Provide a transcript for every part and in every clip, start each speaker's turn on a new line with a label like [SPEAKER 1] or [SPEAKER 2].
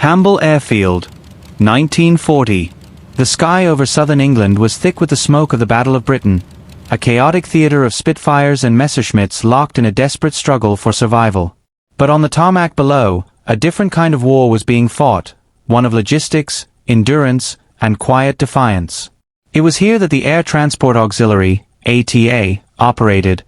[SPEAKER 1] Hamble Airfield, 1940. The sky over southern England was thick with the smoke of the Battle of Britain, a chaotic theatre of Spitfires and Messerschmitts locked in a desperate struggle for survival. But on the tarmac below, a different kind of war was being fought, one of logistics, endurance, and quiet defiance. It was here that the Air Transport Auxiliary, ATA, operated,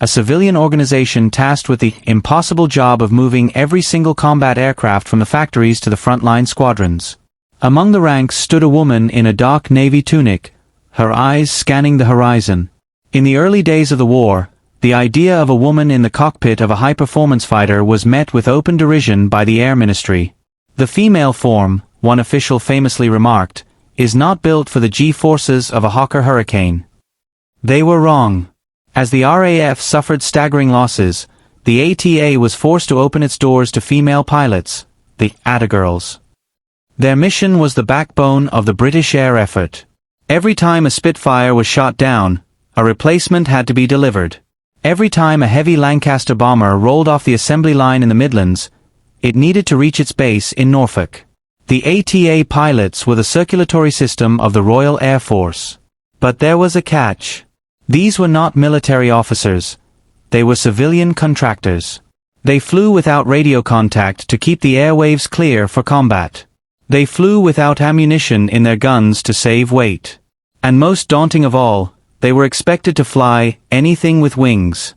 [SPEAKER 1] a civilian organization tasked with the impossible job of moving every single combat aircraft from the factories to the frontline squadrons. Among the ranks stood a woman in a dark navy tunic, her eyes scanning the horizon. In the early days of the war, the idea of a woman in the cockpit of a high-performance fighter was met with open derision by the Air Ministry. The female form, one official famously remarked, is not built for the G-forces of a Hawker Hurricane. They were wrong. As the RAF suffered staggering losses, the ATA was forced to open its doors to female pilots, the Attagirls. Their mission was the backbone of the British air effort. Every time a Spitfire was shot down, a replacement had to be delivered. Every time a heavy Lancaster bomber rolled off the assembly line in the Midlands, it needed to reach its base in Norfolk. The ATA pilots were the circulatory system of the Royal Air Force. But there was a catch. These were not military officers. They were civilian contractors. They flew without radio contact to keep the airwaves clear for combat. They flew without ammunition in their guns to save weight. And most daunting of all, they were expected to fly anything with wings.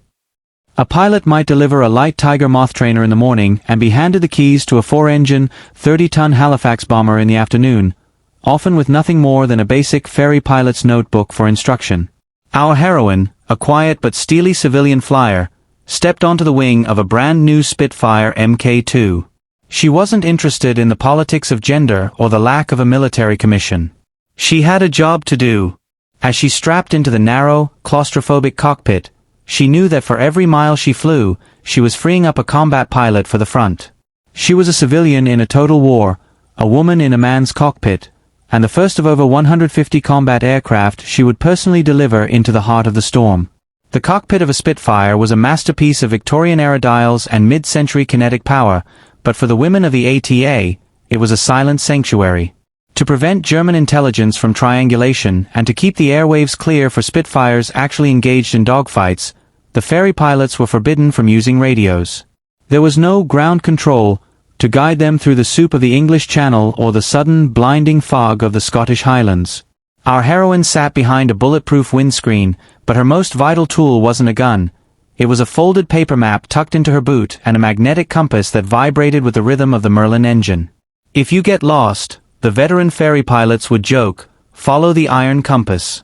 [SPEAKER 1] A pilot might deliver a light Tiger Moth trainer in the morning and be handed the keys to a 4-engine, 30-ton Halifax bomber in the afternoon, often with nothing more than a basic ferry pilot's notebook for instruction. Our heroine, a quiet but steely civilian flyer, stepped onto the wing of a brand new Spitfire Mk2. She wasn't interested in the politics of gender or the lack of a military commission. She had a job to do. As she strapped into the narrow, claustrophobic cockpit, she knew that for every mile she flew, she was freeing up a combat pilot for the front. She was a civilian in a total war, a woman in a man's cockpit, and the first of over 150 combat aircraft she would personally deliver into the heart of the storm. The cockpit of a Spitfire was a masterpiece of Victorian-era dials and mid-century kinetic power, but for the women of the ATA, it was a silent sanctuary. To prevent German intelligence from triangulation and to keep the airwaves clear for Spitfires actually engaged in dogfights, the ferry pilots were forbidden from using radios. There was no ground control to guide them through the soup of the English Channel or the sudden, blinding fog of the Scottish Highlands. Our heroine sat behind a bulletproof windscreen, but her most vital tool wasn't a gun. It was a folded paper map tucked into her boot and a magnetic compass that vibrated with the rhythm of the Merlin engine. If you get lost, the veteran ferry pilots would joke, follow the iron compass.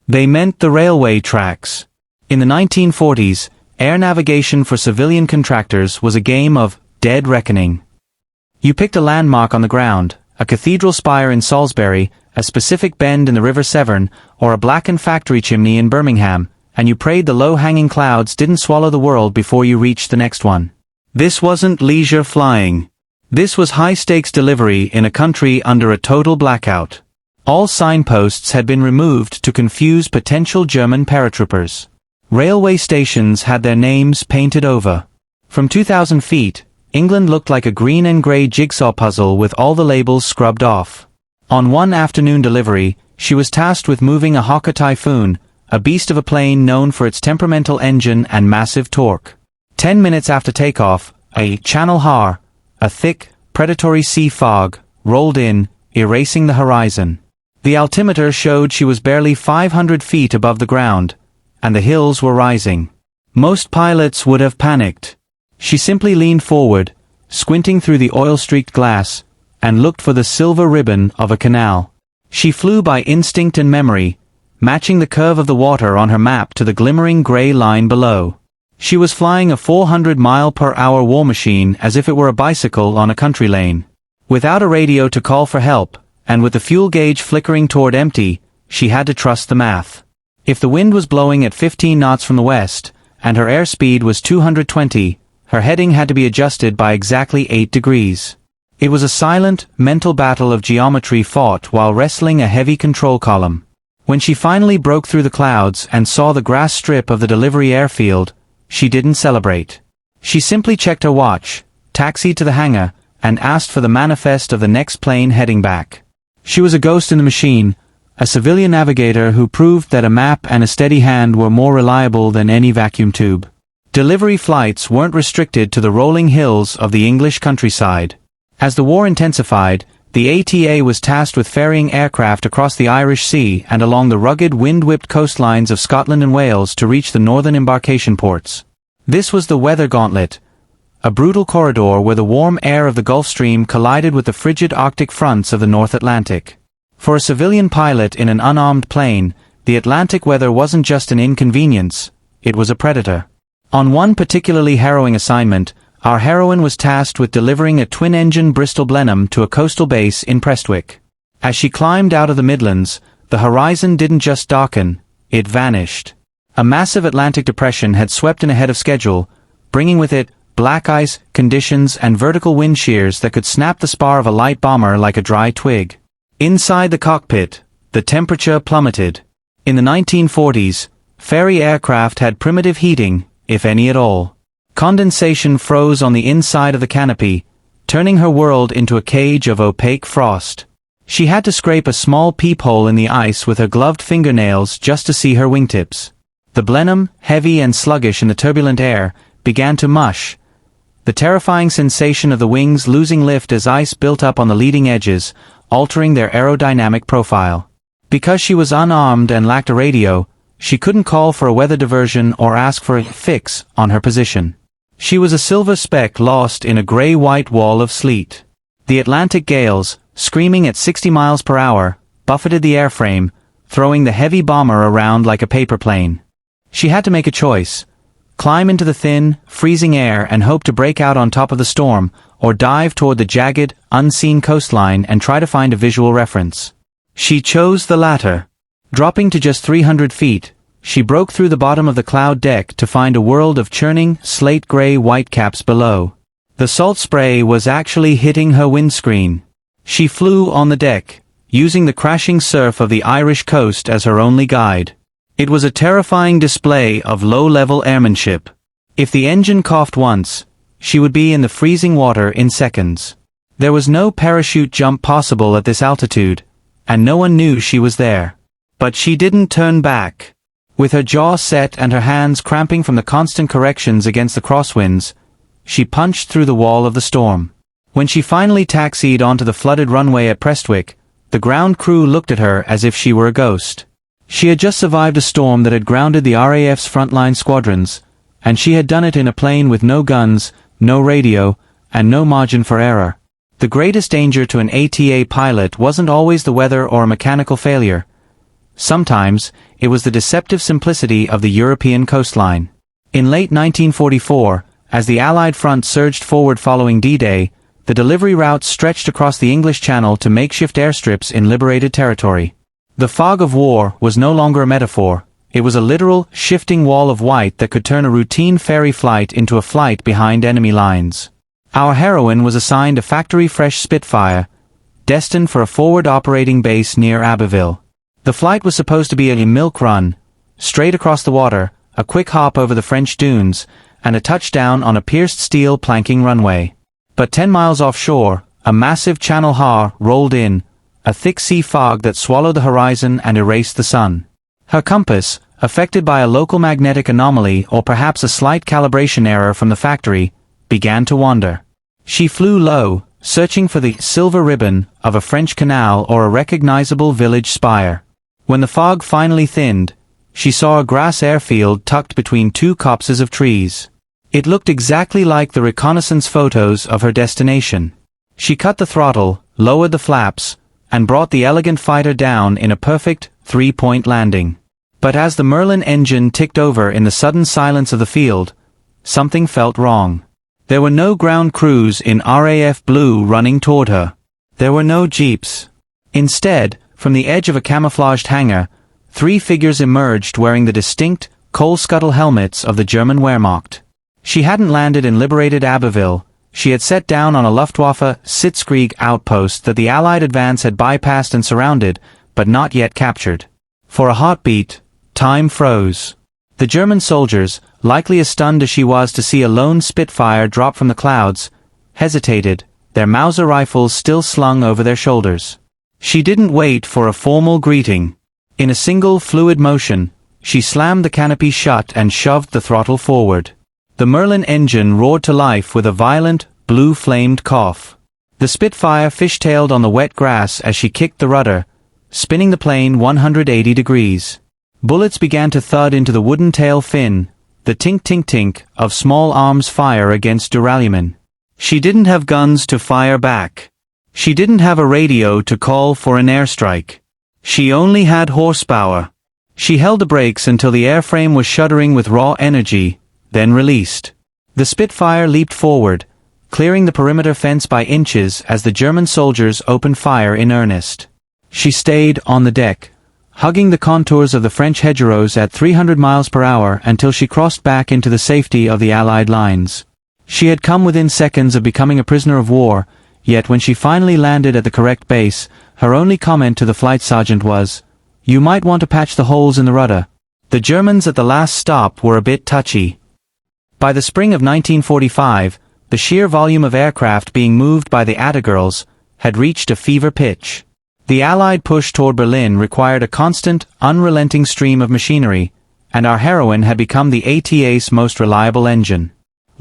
[SPEAKER 1] They meant the railway tracks. In the 1940s, air navigation for civilian contractors was a game of dead reckoning. You picked a landmark on the ground, a cathedral spire in Salisbury, a specific bend in the River Severn, or a blackened factory chimney in Birmingham, and you prayed the low-hanging clouds didn't swallow the world before you reached the next one. This wasn't leisure flying. This was high-stakes delivery in a country under a total blackout. All signposts had been removed to confuse potential German paratroopers. Railway stations had their names painted over. From 2,000 feet, England looked like a green and grey jigsaw puzzle with all the labels scrubbed off. On one afternoon delivery, she was tasked with moving a Hawker Typhoon, a beast of a plane known for its temperamental engine and massive torque. 10 minutes after takeoff, a Channel Har, a thick, predatory sea fog, rolled in, erasing the horizon. The altimeter showed she was barely 500 feet above the ground, and the hills were rising. Most pilots would have panicked. She simply leaned forward, squinting through the oil-streaked glass, and looked for the silver ribbon of a canal. She flew by instinct and memory, matching the curve of the water on her map to the glimmering grey line below. She was flying a 400-mile-per-hour war machine as if it were a bicycle on a country lane. Without a radio to call for help, and with the fuel gauge flickering toward empty, she had to trust the math. If the wind was blowing at 15 knots from the west, and her airspeed was 220, her heading had to be adjusted by exactly 8 degrees. It was a silent, mental battle of geometry fought while wrestling a heavy control column. When she finally broke through the clouds and saw the grass strip of the delivery airfield, she didn't celebrate. She simply checked her watch, taxied to the hangar, and asked for the manifest of the next plane heading back. She was a ghost in the machine, a civilian navigator who proved that a map and a steady hand were more reliable than any vacuum tube. Delivery flights weren't restricted to the rolling hills of the English countryside. As the war intensified, the ATA was tasked with ferrying aircraft across the Irish Sea and along the rugged wind-whipped coastlines of Scotland and Wales to reach the northern embarkation ports. This was the Weather Gauntlet, a brutal corridor where the warm air of the Gulf Stream collided with the frigid Arctic fronts of the North Atlantic. For a civilian pilot in an unarmed plane, the Atlantic weather wasn't just an inconvenience, it was a predator. On one particularly harrowing assignment, our heroine was tasked with delivering a twin-engine Bristol Blenheim to a coastal base in Prestwick. As she climbed out of the Midlands, the horizon didn't just darken, it vanished. A massive Atlantic depression had swept in ahead of schedule, bringing with it black ice, conditions and vertical wind shears that could snap the spar of a light bomber like a dry twig. Inside the cockpit, the temperature plummeted. In the 1940s, ferry aircraft had primitive heating, if any at all. Condensation froze on the inside of the canopy, turning her world into a cage of opaque frost. She had to scrape a small peephole in the ice with her gloved fingernails just to see her wingtips. The Blenheim, heavy and sluggish in the turbulent air, began to mush, the terrifying sensation of the wings losing lift as ice built up on the leading edges, altering their aerodynamic profile. Because she was unarmed and lacked a radio, she couldn't call for a weather diversion or ask for a fix on her position. She was a silver speck lost in a grey-white wall of sleet. The Atlantic gales, screaming at 60 miles per hour, buffeted the airframe, throwing the heavy bomber around like a paper plane. She had to make a choice: climb into the thin, freezing air and hope to break out on top of the storm, or dive toward the jagged, unseen coastline and try to find a visual reference. She chose the latter. Dropping to just 300 feet, she broke through the bottom of the cloud deck to find a world of churning, slate-gray whitecaps below. The salt spray was actually hitting her windscreen. She flew on the deck, using the crashing surf of the Irish coast as her only guide. It was a terrifying display of low-level airmanship. If the engine coughed once, she would be in the freezing water in seconds. There was no parachute jump possible at this altitude, and no one knew she was there. But she didn't turn back. With her jaw set and her hands cramping from the constant corrections against the crosswinds, she punched through the wall of the storm. When she finally taxied onto the flooded runway at Prestwick, the ground crew looked at her as if she were a ghost. She had just survived a storm that had grounded the RAF's frontline squadrons, and she had done it in a plane with no guns, no radio, and no margin for error. The greatest danger to an ATA pilot wasn't always the weather or a mechanical failure. Sometimes, it was the deceptive simplicity of the European coastline. In late 1944, as the Allied front surged forward following D-Day, the delivery routes stretched across the English Channel to makeshift airstrips in liberated territory. The fog of war was no longer a metaphor, it was a literal, shifting wall of white that could turn a routine ferry flight into a flight behind enemy lines. Our heroine was assigned a factory-fresh Spitfire, destined for a forward operating base near Abbeville. The flight was supposed to be a milk run, straight across the water, a quick hop over the French dunes, and a touchdown on a pierced steel planking runway. But 10 miles offshore, a massive Channel Har rolled in, a thick sea fog that swallowed the horizon and erased the sun. Her compass, affected by a local magnetic anomaly or perhaps a slight calibration error from the factory, began to wander. She flew low, searching for the silver ribbon of a French canal or a recognizable village spire. When the fog finally thinned, she saw a grass airfield tucked between two copses of trees. It looked exactly like the reconnaissance photos of her destination. She cut the throttle, lowered the flaps, and brought the elegant fighter down in a perfect, three-point landing. But as the Merlin engine ticked over in the sudden silence of the field, something felt wrong. There were no ground crews in RAF blue running toward her. There were no jeeps. Instead, from the edge of a camouflaged hangar, 3 figures emerged wearing the distinct, coal-scuttle helmets of the German Wehrmacht. She hadn't landed in liberated Abbeville. She had set down on a Luftwaffe Sitzkrieg outpost that the Allied advance had bypassed and surrounded, but not yet captured. For a hot beat, time froze. The German soldiers, likely as stunned as she was to see a lone Spitfire drop from the clouds, hesitated, their Mauser rifles still slung over their shoulders. She didn't wait for a formal greeting. In a single fluid motion, she slammed the canopy shut and shoved the throttle forward. The Merlin engine roared to life with a violent, blue-flamed cough. The Spitfire fishtailed on the wet grass as she kicked the rudder, spinning the plane 180 degrees. Bullets began to thud into the wooden tail fin, the tink-tink-tink of small arms fire against duralumin. She didn't have guns to fire back. She didn't have a radio to call for an airstrike. She only had horsepower. She held the brakes until the airframe was shuddering with raw energy, then released. The Spitfire leaped forward, clearing the perimeter fence by inches as the German soldiers opened fire in earnest. She stayed on the deck, hugging the contours of the French hedgerows at 300 miles per hour until she crossed back into the safety of the Allied lines. She had come within seconds of becoming a prisoner of war, yet when she finally landed at the correct base, her only comment to the flight sergeant was, "You might want to patch the holes in the rudder." The Germans at the last stop were a bit touchy. By the spring of 1945, the sheer volume of aircraft being moved by the Attagirls had reached a fever pitch. The Allied push toward Berlin required a constant, unrelenting stream of machinery, and our heroine had become the ATA's most reliable engine.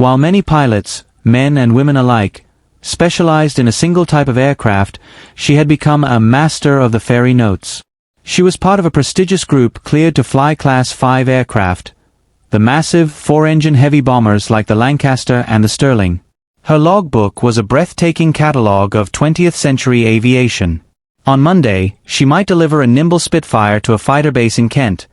[SPEAKER 1] While many pilots, men and women alike, specialized in a single type of aircraft, she had become a master of the fairy notes. She was part of a prestigious group cleared to fly Class 5 aircraft, the massive, four-engine heavy bombers like the Lancaster and the Sterling. Her logbook was a breathtaking catalogue of 20th-century aviation. On Monday, she might deliver a nimble Spitfire to a fighter base in Kent.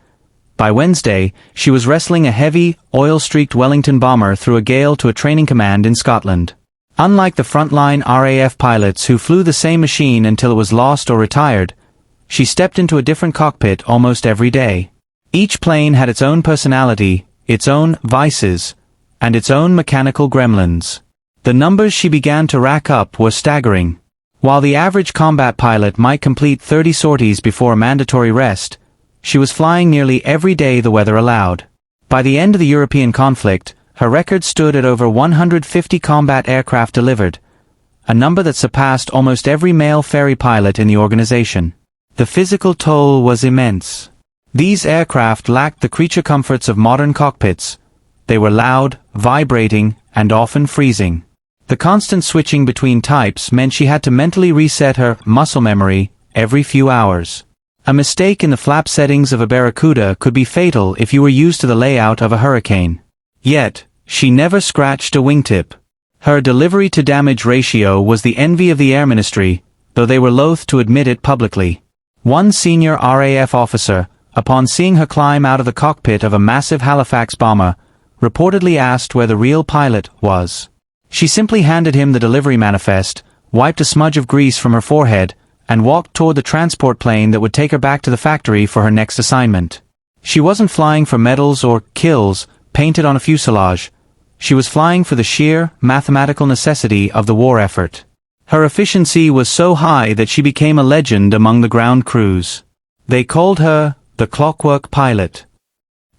[SPEAKER 1] By Wednesday, she was wrestling a heavy, oil-streaked Wellington bomber through a gale to a training command in Scotland. Unlike the frontline RAF pilots who flew the same machine until it was lost or retired, she stepped into a different cockpit almost every day. Each plane had its own personality, its own vices, and its own mechanical gremlins. The numbers she began to rack up were staggering. While the average combat pilot might complete 30 sorties before a mandatory rest, she was flying nearly every day the weather allowed. By the end of the European conflict, her record stood at over 150 combat aircraft delivered, a number that surpassed almost every male ferry pilot in the organization. The physical toll was immense. These aircraft lacked the creature comforts of modern cockpits. They were loud, vibrating, and often freezing. The constant switching between types meant she had to mentally reset her muscle memory every few hours. A mistake in the flap settings of a Barracuda could be fatal if you were used to the layout of a Hurricane. Yet, she never scratched a wingtip. Her delivery-to-damage ratio was the envy of the Air Ministry, though they were loath to admit it publicly. One senior RAF officer, upon seeing her climb out of the cockpit of a massive Halifax bomber, reportedly asked where the real pilot was. She simply handed him the delivery manifest, wiped a smudge of grease from her forehead, and walked toward the transport plane that would take her back to the factory for her next assignment. She wasn't flying for medals or kills painted on a fuselage. She was flying for the sheer, mathematical necessity of the war effort. Her efficiency was so high that she became a legend among the ground crews. They called her the Clockwork Pilot.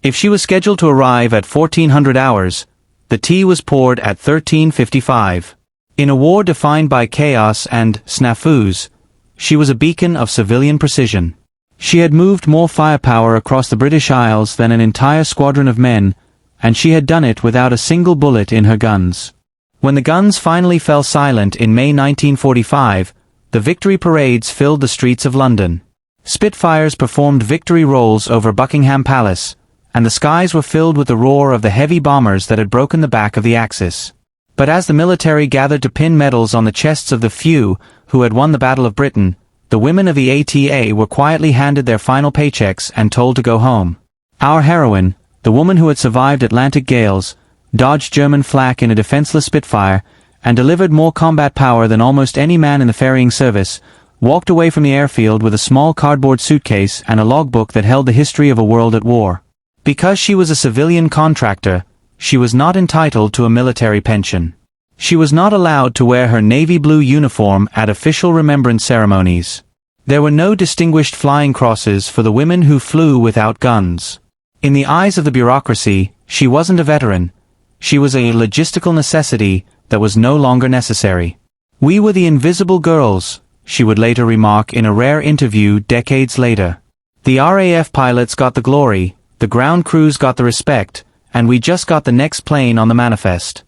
[SPEAKER 1] If she was scheduled to arrive at 1400 hours, the tea was poured at 1355. In a war defined by chaos and snafus, she was a beacon of civilian precision. She had moved more firepower across the British Isles than an entire squadron of men, and she had done it without a single bullet in her guns. When the guns finally fell silent in May 1945, the victory parades filled the streets of London. Spitfires performed victory rolls over Buckingham Palace, and the skies were filled with the roar of the heavy bombers that had broken the back of the Axis. But as the military gathered to pin medals on the chests of the few who had won the Battle of Britain, the women of the ATA were quietly handed their final paychecks and told to go home. Our heroine, the woman who had survived Atlantic gales, dodged German flak in a defenseless Spitfire, and delivered more combat power than almost any man in the ferrying service, walked away from the airfield with a small cardboard suitcase and a logbook that held the history of a world at war. Because she was a civilian contractor, she was not entitled to a military pension. She was not allowed to wear her navy blue uniform at official remembrance ceremonies. There were no distinguished flying crosses for the women who flew without guns. In the eyes of the bureaucracy, she wasn't a veteran. She was a logistical necessity that was no longer necessary. "We were the invisible girls," she would later remark in a rare interview decades later. "The RAF pilots got the glory, the ground crews got the respect, and we just got the next plane on the manifest."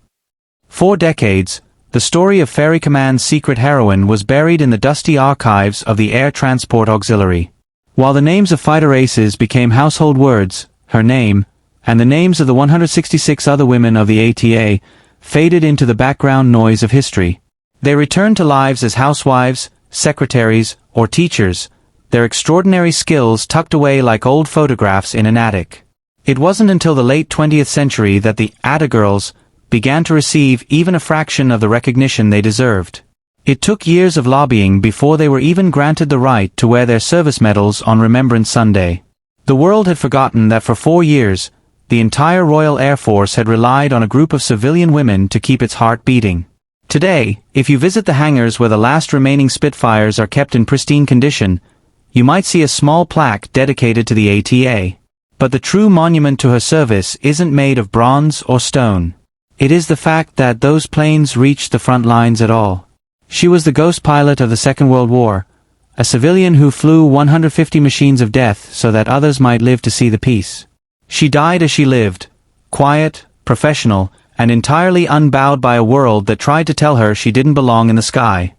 [SPEAKER 1] For decades, the story of Ferry Command's secret heroine was buried in the dusty archives of the Air Transport Auxiliary. While the names of fighter aces became household words, her name, and the names of the 166 other women of the ATA, faded into the background noise of history. They returned to lives as housewives, secretaries, or teachers, their extraordinary skills tucked away like old photographs in an attic. It wasn't until the late 20th century that the Attagirls began to receive even a fraction of the recognition they deserved. It took years of lobbying before they were even granted the right to wear their service medals on Remembrance Sunday. The world had forgotten that for 4 years, the entire Royal Air Force had relied on a group of civilian women to keep its heart beating. Today, if you visit the hangars where the last remaining Spitfires are kept in pristine condition, you might see a small plaque dedicated to the ATA. But the true monument to her service isn't made of bronze or stone. It is the fact that those planes reached the front lines at all. She was the ghost pilot of the Second World War, a civilian who flew 150 machines of death so that others might live to see the peace. She died as she lived, quiet, professional, and entirely unbowed by a world that tried to tell her she didn't belong in the sky.